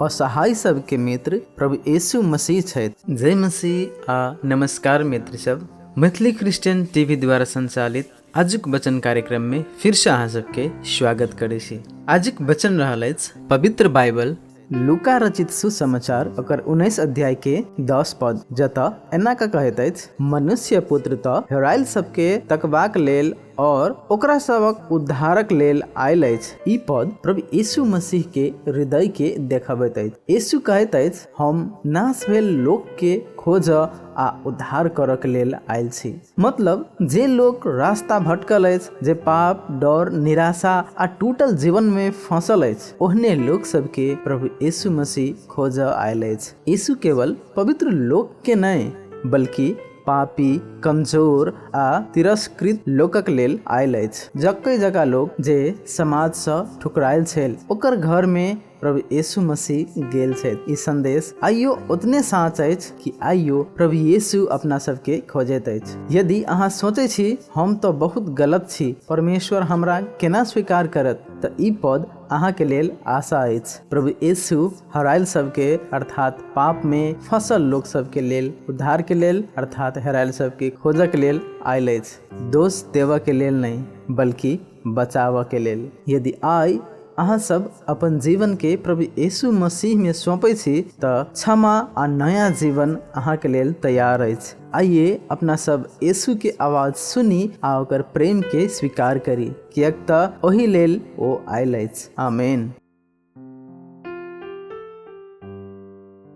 असहाय सबके मित्र प्रभु यीशु मसीह छथि। जय मसीह आ नमस्कार मित्र सब। मैथिली क्रिश्चियन टीवी द्वारा संचालित आजुक वचन कार्यक्रम में फिर से अहाँ सबके स्वागत करै छी। आजुक वचन रहल अछि पवित्र बाइबल लूका रचित सुसमाचार ओकर 19 अध्याय के 10 पद, जतऽ एना का कहैत अछि, मनुष्य पुत्र तऽ हेरायल सबके तकबाक लेल और ओकरा सबक उद्धारक लेल आयल अछि। ई पद प्रभु यीशु मसीह के हृदय के देखबैत अछि। यीशु कहैत अछि, हम नाश भेल लोक के खोज आ उद्धार करक लेल आयल छी। मतलब जे लोग रास्ता भटकल अछि, जे पाप, डर, निराशा आ टूटल जीवन में फंसल अछि, ओहने लोग सबके प्रभु यीशु मसीह खोज आयल अछि। यीशु केवल पवित्र लोक के नहीं बल्कि पापी, कमजोर आ तिरस्कृत लोकक लेल आयल अछि। जकै जगह लोग जे समाज से ठुकरायल छल, ओकर घर में प्रभु यीशु मसीह गेल छथि। ई संदेश आइयो उतने साँच अछि कि आइयो प्रभु यीशु अपना सबके खोजैत अछि। यदि अहाँ सोचै छी हम तो बहुत गलत छी, परमेश्वर हमरा केना स्वीकार करत, तऽ ई पद अहाँ के लेल आशा अछि। प्रभु यीशु हरायल सबके अर्थात पाप में फंसल लोग सबके लेल उद्धार के लेल अर्थात हेरायल सबके खोजक लेल आयल अछि। दोष देवा के लेल नहीं बल्कि बचाव के लेल। यदि आइ अहाँ सब अपन जीवन के प्रभु यीशु मसीह में सौंपै छी तऽ क्षमा आ नया जीवन अहाँ के लेल तैयार अछि। आइए अपना सब यीशु के आवाज सुनी आ ओकर प्रेम के स्वीकार करी, कियाक तऽ ओही लेल ओ आयल अछि। आमीन।